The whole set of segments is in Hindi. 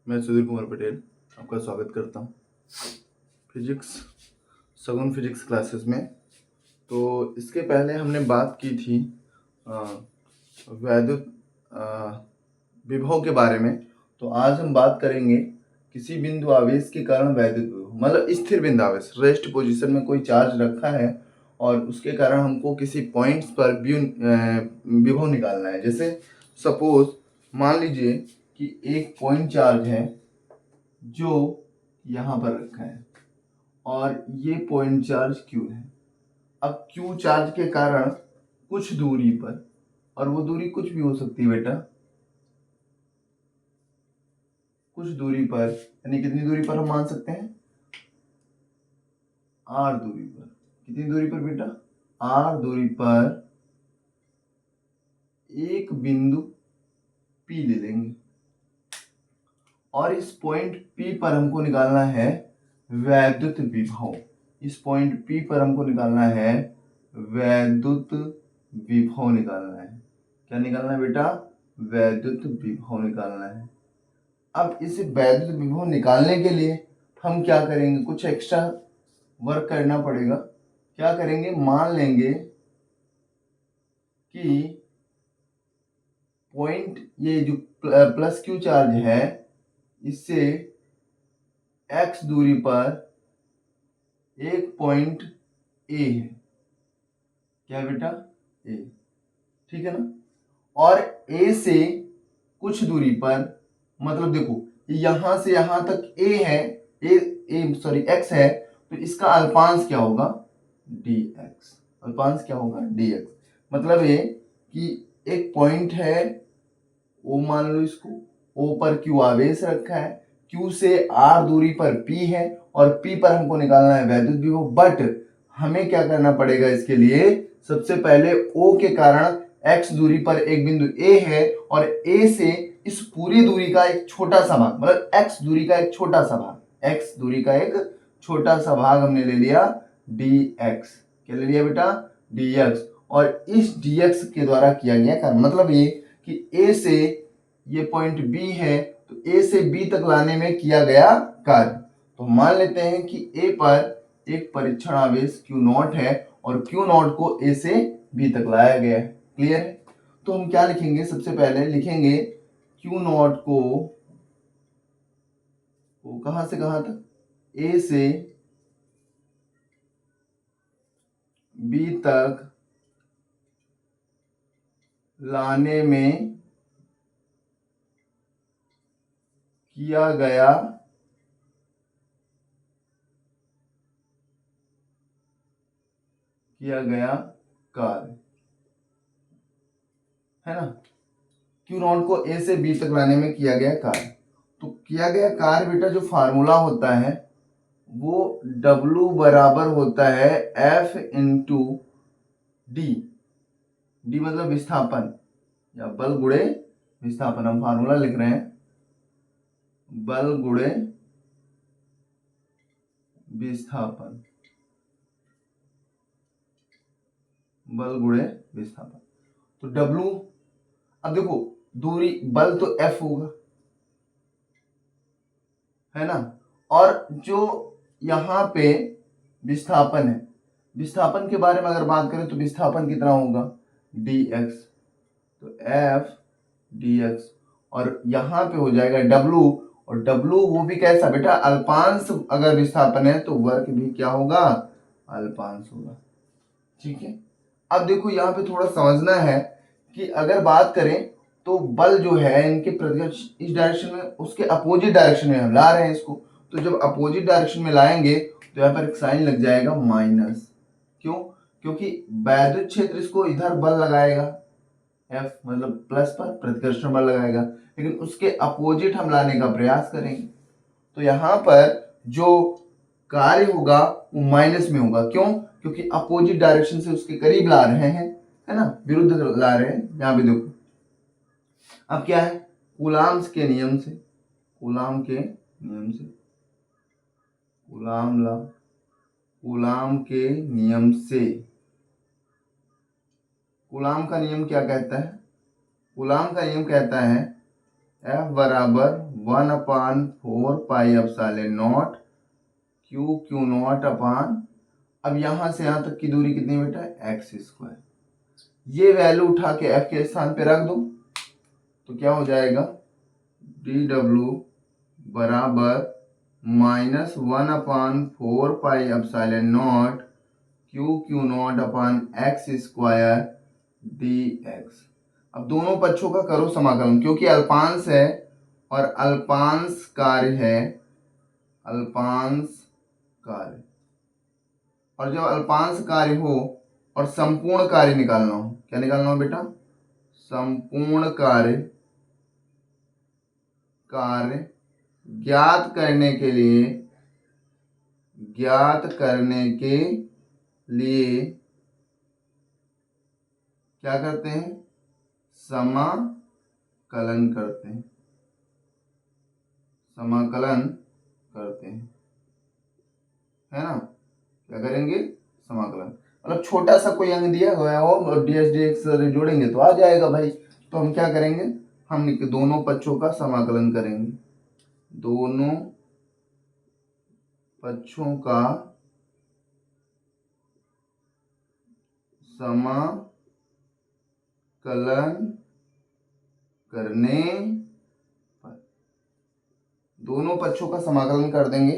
मैं सुधीर कुमार पटेल आपका स्वागत करता हूँ फिजिक्स सगुन फिजिक्स क्लासेस में। तो इसके पहले हमने बात की थी वैद्युत विभव के बारे में। तो आज हम बात करेंगे किसी बिंदु आवेश के कारण वैद्युत विभव, मतलब स्थिर बिंदु आवेश, रेस्ट पोजीशन में कोई चार्ज रखा है और उसके कारण हमको किसी पॉइंट्स पर विभव निकालना है। जैसे सपोज मान लीजिए कि एक पॉइंट चार्ज है जो यहाँ पर रखा है और ये पॉइंट चार्ज Q है। अब Q चार्ज के कारण कुछ दूरी पर, और वो दूरी कुछ भी हो सकती है बेटा, कुछ दूरी पर, यानी कितनी दूरी पर हम मान सकते हैं, R दूरी पर। कितनी दूरी पर बेटा, R दूरी पर एक बिंदु P ले लेंगे और इस पॉइंट P पर हमको निकालना है वैद्युत विभव। इस पॉइंट P पर हमको निकालना है वैद्युत विभव निकालना है। क्या निकालना है बेटा, वैद्युत विभव निकालना है। अब इस वैद्युत विभव निकालने के लिए हम क्या करेंगे, कुछ एक्स्ट्रा वर्क करना पड़ेगा। क्या करेंगे, मान लेंगे कि पॉइंट ये जो प्लस Q चार्ज है इससे x दूरी पर एक पॉइंट A है। क्या बेटा, A, ठीक है ना। और A से कुछ दूरी पर, मतलब देखो यहां से यहां तक A है, x है, तो इसका अल्पांश क्या होगा, dx। अल्पांश क्या होगा, dx। मतलब ये कि एक पॉइंट है O, मान लो इसको, O पर Q आवेश रखा है, Q से R दूरी पर P है और P पर हमको निकालना है वैद्युत विभव। बट हमें क्या करना पड़ेगा इसके लिए, सबसे पहले O के कारण x दूरी पर एक बिंदु A है और A से इस पूरी दूरी का एक छोटा सा भाग, मतलब x दूरी का एक छोटा सा भाग, x दूरी का एक छोटा सा भाग हमने ले लिया dx। क्या ले लिया बेटा, dx। और इस dx के द्वारा किया गया कार्य, मतलब ये कि A से ये पॉइंट B है तो A से B तक लाने में किया गया कार्य। तो मान लेते हैं कि A पर एक परीक्षण आवेश Q0 है और Q0 को A से B तक लाया गया है। क्लियर है। तो हम क्या लिखेंगे, सबसे पहले लिखेंगे Q0 को कहां से कहां तक, A से B तक लाने में किया गया कार्य है ना। Q0 को A से B तक लाने में किया गया कार्य। तो किया गया कार्य बेटा, जो फार्मूला होता है वो W बराबर होता है F इंटू डी। डी मतलब विस्थापन या बल गुणे विस्थापन। हम फार्मूला लिख रहे हैं, बल गुणे विस्थापन, बल गुणे विस्थापन। तो W, अब देखो दूरी, बल तो F होगा, है ना। और जो यहाँ पे विस्थापन है, विस्थापन के बारे में अगर बात करें तो विस्थापन कितना होगा, dx। तो F dx और यहाँ पे हो जाएगा W, और W वो भी कैसा बेटा, अल्पांश। अगर विस्थापन है तो वर्क भी क्या होगा, अल्पांश होगा। ठीक है। अब देखो यहाँ पे थोड़ा समझना है कि अगर बात करें तो बल जो है इनके प्रत्यक्ष इस डायरेक्शन में, उसके अपोजिट डायरेक्शन में हम ला रहे हैं इसको। तो जब अपोजिट डायरेक्शन में लाएंगे तो यहाँ पर एक साइन लग जाएगा माइनस। क्यों, क्योंकि वैद्युत क्षेत्र इसको इधर बल लगाएगा, F मतलब प्लस पर प्रतिकर्षण बल लगाएगा, लेकिन उसके अपोजिट हम लाने का प्रयास करेंगे। तो यहाँ पर जो कार्य होगा वो माइनस में होगा। क्यों, क्योंकि अपोजिट डायरेक्शन से उसके करीब ला रहे हैं, है ना, विरुद्ध ला रहे हैं। यहाँ पे देखो अब क्या है, कूलाम्स के नियम से, कूलाम के नियम से, कूलाम के नियम से, कूलाम का नियम क्या कहता है, कूलाम का नियम कहता है F बराबर 1/4 pi epsilon naught q naught upon, अब यहां से यहां तक की दूरी कितनी बेटा, एक्स स्क्वायर। ये वैल्यू उठा के एफ के स्थान पे रख दो तो क्या हो जाएगा, dw बराबर -1/4 pi epsilon naught q naught अपान एक्स स्क्वायर dx। अब दोनों पक्षों का करो समाकलन, क्योंकि अल्पांश है और अल्पांश कार्य है, अल्पांश कार्य, और जब अल्पांश कार्य हो और संपूर्ण कार्य निकालना हो, क्या निकालना हो बेटा, संपूर्ण कार्य ज्ञात करने के लिए क्या करते हैं, समाकलन करते हैं, है ना। क्या करेंगे, समाकलन, मतलब छोटा सा कोई अंग दिया गया हो और ds dx जोड़ेंगे तो आ जाएगा भाई। तो हम क्या करेंगे, हम दोनों पक्षों का समाकलन करेंगे, दोनों पक्षों का समाकलन करने पर, दोनों पक्षों का समाकलन कर देंगे,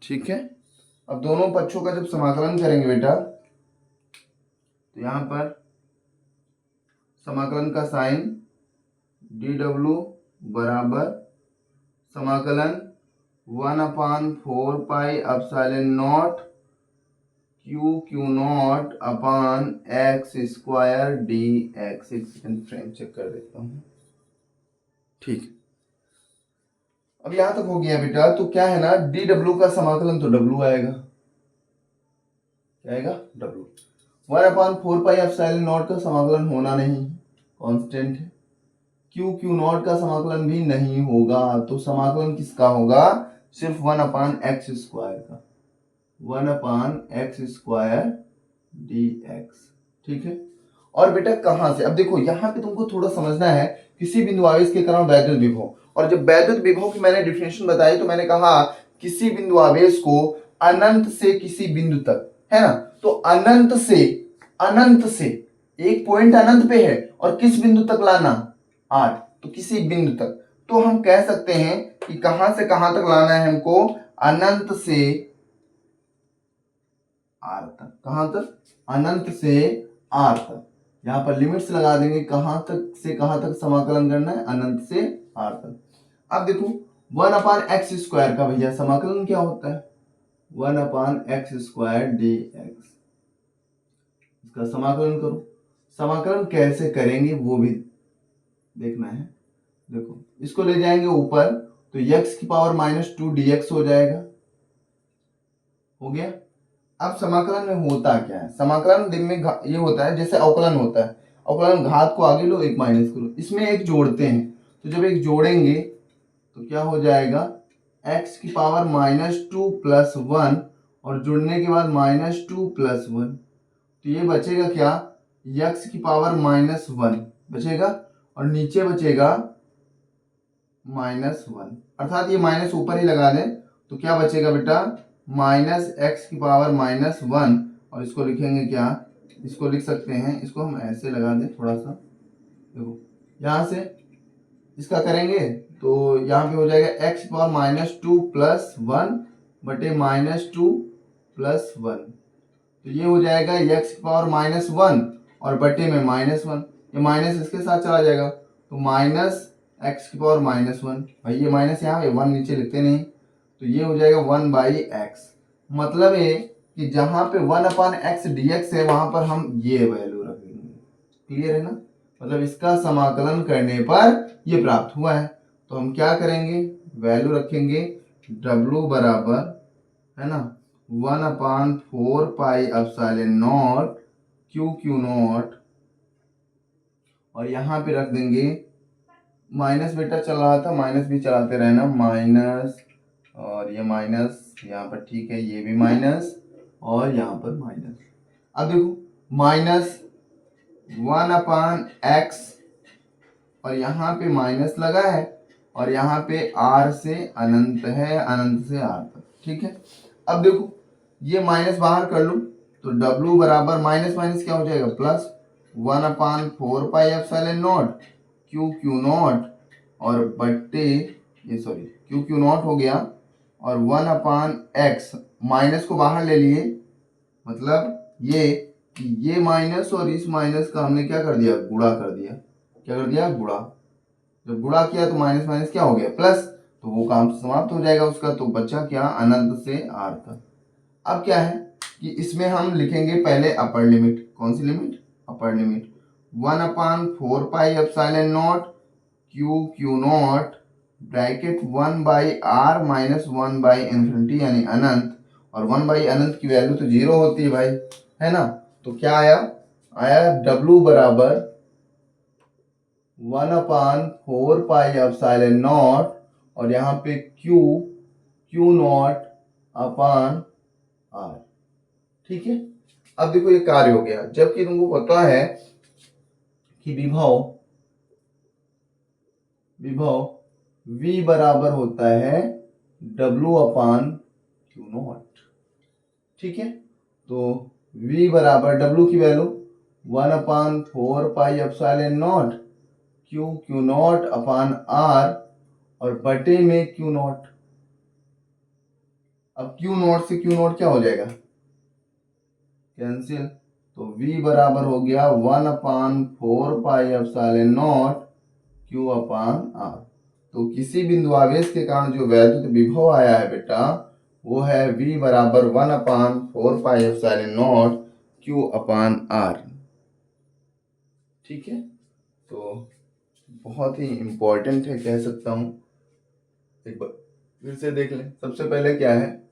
ठीक है। अब दोनों पक्षों का जब समाकलन करेंगे बेटा तो यहां पर समाकलन का साइन dw बराबर समाकलन 1/4 pi epsilon naught q naught अपान एक्स स्क्वायर dx। एक सेकंड फ्रेम चेक कर देता हूं, ठीक। अब यहां तक हो गया बेटा, तो क्या है ना, dw का समाकलन तो w आएगा, क्या आएगा, w। 1/4 पाई एप्सिलॉन नॉट का समाकलन होना नहीं, कांस्टेंट है। क्यू नॉट का समाकलन भी नहीं होगा, तो समाकलन किसका होगा, सिर्फ 1/x² का, 1/x² dx, ठीक है। और बेटा कहां से, अब देखो यहां पे तुमको थोड़ा समझना है, किसी बिंदु आवेश के कारण वैद्युत विभव, और जब वैद्युत विभव की मैंने डिफिनेशन बताई तो मैंने कहा किसी बिंदु आवेश को अनंत से किसी बिंदु तक, है ना, तो अनंत से एक पॉइंट अनंत पे है और किस बिंदु तक लाना, 8, तो किसी बिंदु तक, तो हम कह सकते हैं कि कहां से कहां तक लाना है हमको, अनंत से आर तक, कहां तक, अनंत से आर तक। यहां पर लिमिट्स लगा देंगे, कहां तक से कहां तक समाकलन करना है, अनंत से आर तक। अब देखो 1/x² का भैया समाकलन क्या होता है, 1/x² dx, इसका समाकलन करो। समाकलन कैसे करेंगे वो भी देखना है। देखो इसको ले जाएंगे ऊपर तो x⁻² dx हो जाएगा, हो गया। अब समाकलन में होता क्या है, समाकलन दिन में ये होता है जैसे अवकलन होता है, अवकलन घात को आगे लो, एक माइनस करो, इसमें एक जोड़ते हैं, तो जब एक जोड़ेंगे तो क्या हो जाएगा, x⁻² + 1 और जुड़ने के बाद -2 + 1, तो ये बचेगा क्या, x⁻1 बचेगा और नीचे बचेगा -1, अर्थात ये माइनस ऊपर ही लगा दें तो क्या बचेगा बेटा, -x⁻1, और इसको लिखेंगे क्या, इसको लिख सकते हैं, इसको हम ऐसे लगा दें थोड़ा सा, देखो यहां से इसका करेंगे तो यहाँ पे हो जाएगा x⁻² + 1 बटे -2 + 1, तो ये हो जाएगा x⁻1 और बटे में -1, ये माइनस इसके साथ चला जाएगा तो -x⁻1, भाई ये माइनस यहाँ 1 नीचे लिखते नहीं, तो ये हो जाएगा 1/x। मतलब है कि जहां पे 1/x dx है वहां पर हम ये वैल्यू रखेंगे, क्लियर है ना, मतलब इसका समाकलन करने पर ये प्राप्त हुआ है, तो हम क्या करेंगे, वैल्यू रखेंगे w बराबर, है ना, 1/4 पाई एप्सिलॉन नॉट और यहाँ पे रख देंगे माइनस, बेटा चल रहा था माइनस भी चलाते रहना, माइनस और ये माइनस यहाँ पर, ठीक है, ये भी माइनस और यहाँ पर माइनस। अब देखो -1/x और यहाँ पे माइनस लगा है और यहाँ पे r से अनंत है, अनंत से r तक। ठीक है, अब देखो ये माइनस बाहर कर लूं तो w बराबर माइनस माइनस क्या हो जाएगा plus 1/4 pi epsilon naught q not और बट्टे ये सॉरी क्यू नॉट हो गया और 1/x माइनस को बाहर ले लिए, मतलब ये माइनस और इस माइनस का हमने क्या कर दिया गुणा कर दिया। क्या कर दिया गुणा। जब गुणा किया तो माइनस माइनस क्या हो गया प्लस, तो वो काम समाप्त हो जाएगा उसका। तो बचा क्या अनंत से r तक। अब क्या है कि इसमें हम लिखेंगे पहले अपर लिमिट। कौन सी limit upper limit 1/4 pi epsilon naught q naught bracket 1/r minus 1/इन्फिनिटी यानी अनंत, और 1/अनंत की वैल्यू तो 0 होती है भाई, है ना। तो क्या आया w बराबर 1/4 पाई एप्सिलॉन नॉट और यहाँ पे क्यू नॉट अपान r। ठीक है, अब देखो ये कार्य हो गया, जबकि तुमको पता है कि विभव v बराबर होता है w/q0। ठीक है, तो v बराबर w की value 1/4 pi epsilon naught q naught अपान r और बटे में क्यू नॉट। अब क्यू नॉट से क्यू नॉट क्या हो जाएगा कैंसिल, तो v बराबर हो गया 1/4 पाई एप्सिलॉन नॉट क्यू अपान r। तो किसी बिंदु आवेश के कारण जो वैद्युत विभव आया है बेटा वो है v बराबर 1/4 पाई एप्सिलॉन नॉट क्यू अपान r। ठीक है, तो बहुत ही इंपॉर्टेंट है कह सकता हूं। एक बार फिर से देख लें। सबसे पहले क्या है,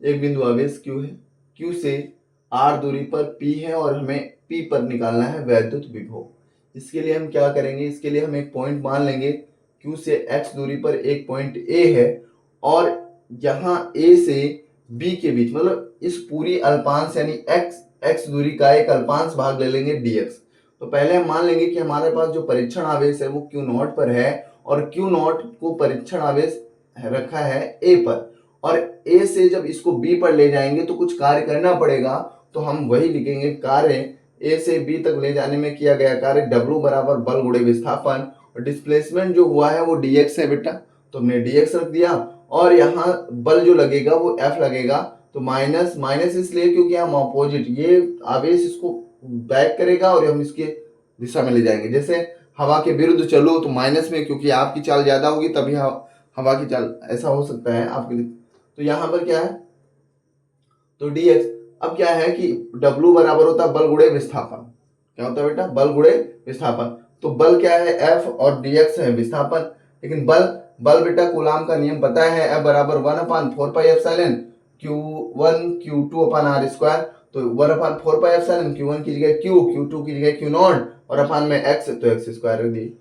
एक बिंदु आवेश q है, q से r दूरी पर p है और हमें p पर निकालना है वैद्युत विभव। इसके लिए हम क्या करेंगे, इसके लिए हम एक पॉइंट मान लेंगे q से x दूरी पर एक पॉइंट a है और यहाँ a से b के बीच मतलब इस पूरी अल्पांश यानी x दूरी का एक अल्पांश भाग ले लेंगे dx। तो पहले हम मान लेंगे कि हमारे पास जो परीक्षण आवेश है वो q नॉट पर है और q नॉट को परीक्षण आवेश रखा है a पर, और a से जब इसको b पर ले जाएंगे तो कुछ कार्य करना पड़ेगा। तो हम वही लिखेंगे कार्य a से b तक ले जाने में किया गया कार्य w बराबर बल गुणे विस्थापन, और डिस्प्लेसमेंट जो हुआ है वो dx है बेटा, तो हमने dx रख दिया और यहाँ बल जो लगेगा वो F लगेगा। तो माइनस माइनस इसलिए क्योंकि हम ऑपोजिट ये आवेश इसको बैक करेगा और हम इसके दिशा में ले जाएंगे। जैसे हवा के विरुद्ध चलो तो माइनस में, क्योंकि आपकी चाल ज्यादा होगी तभी हवा की चाल ऐसा हो सकता है आपके। तो यहाँ पर क्या है तो dx। अब क्या है कि w बराबर होता है बल गुणे विस्थापन। क्या होता है बेटा बल गुणे विस्थापन। तो बल क्या है F और dx है विस्थापन। लेकिन बल बेटा कूलाम का नियम पता है F बराबर 1/4 पाई एप्सिलॉन q1 q2 अपान r स्क्वायर। तो 1/4 पाई एप्सिलॉन q1 की जगह q2 की जगह q नॉट और अपान में x तो x स्क्वायर रख दी।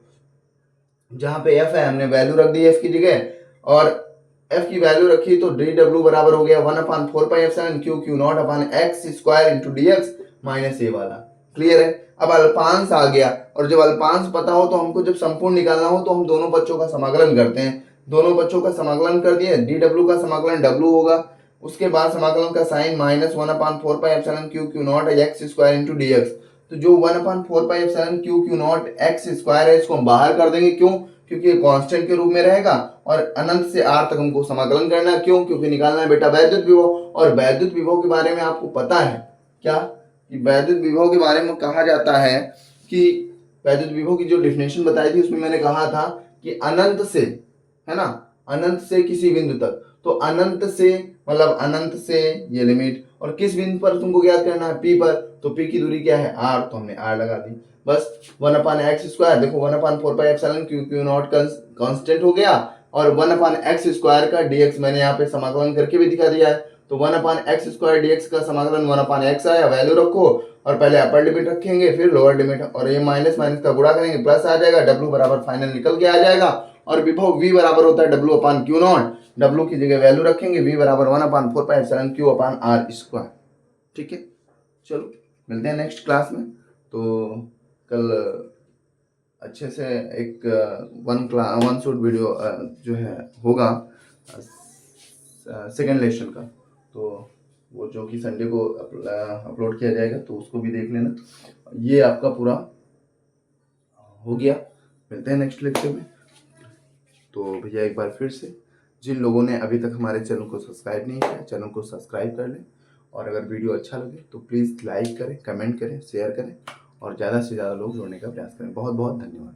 जहां पे f है हमने वैल्यू रख दी f की जगह और f की वैल्यू रखी तो dw बराबर हो गया 1/4 pi epsilon q not upon x square into dx minus a वाला। क्लियर है। अब अल्पांश आ गया, और जब अल्पांश पता हो तो हमको जब संपूर्ण निकालना हो तो हम दोनों पक्षों का समाकलन करते हैं। दोनों पक्षों का समाकलन कर दिए, dw का समाकलन w होगा, उसके बाद समाकलन का sign minus 1/4 pi epsilon q naught x square into dx। तो जो 1/4 pi epsilon q naught x square है इसको हम बाहर कर देंगे। क्यों, क्योंकि ये कांस्टेंट के रूप में रहेगा और अनंत से r तक हमको समाकलन करना है। क्यों, क्योंकि निकालना है बेटा वैद्युत विभव, और वैद्युत विभव के बारे में आपको पता है क्या कि वैद्युत विभव के बारे में कहा जाता है कि वैद्युत विभव की जो डिफिनेशन बताई थी उसमें मैंने कहा था कि अनंत से, है ना, अनंत से किसी बिंदु तक। तो अनंत से मतलब अनंत से ये लिमिट, और किस बिंदु पर तुमको ज्ञात करना है p पर, तो p की दूरी क्या है r, तो हमने r लगा दी। बस 1/x स्क्वायर, देखो 1/4 pi epsilon q not constant हो गया और 1/x स्क्वायर का dx मैंने यहाँ पे समाकलन करके भी दिखा दिया है। तो 1/x स्क्वायर dx का समाकलन 1/x आया, वैल्यू रखो और पहले अपर लिमिट रखेंगे फिर लोअर लिमिट, और ये माइनस माइनस का गुणा करेंगे प्लस आ जाएगा, w बराबर फाइनल निकल के आ जाएगा। और विभव v बराबर होता है w upon q not, w की जगह वैल्यू रखेंगे v बराबर 1/4 पाई एप्सिलॉन q अपान r स्क्वायर। ठीक है, चलो मिलते हैं नेक्स्ट क्लास में। तो कल अच्छे से एक वन शॉट वीडियो जो है होगा सेकेंड लेसन का, तो वो जो कि संडे को अपलोड किया जाएगा, तो उसको भी देख लेना। ये आपका पूरा हो गया, मिलते हैं नेक्स्ट लेक्चर में। तो भैया एक बार फिर से जिन लोगों ने अभी तक हमारे चैनल को सब्सक्राइब नहीं किया, चैनल को सब्सक्राइब कर लें, और अगर वीडियो अच्छा लगे तो प्लीज़ लाइक करें, कमेंट करें, शेयर करें, और ज़्यादा से ज़्यादा लोग जोड़ने का प्रयास करें। बहुत बहुत धन्यवाद।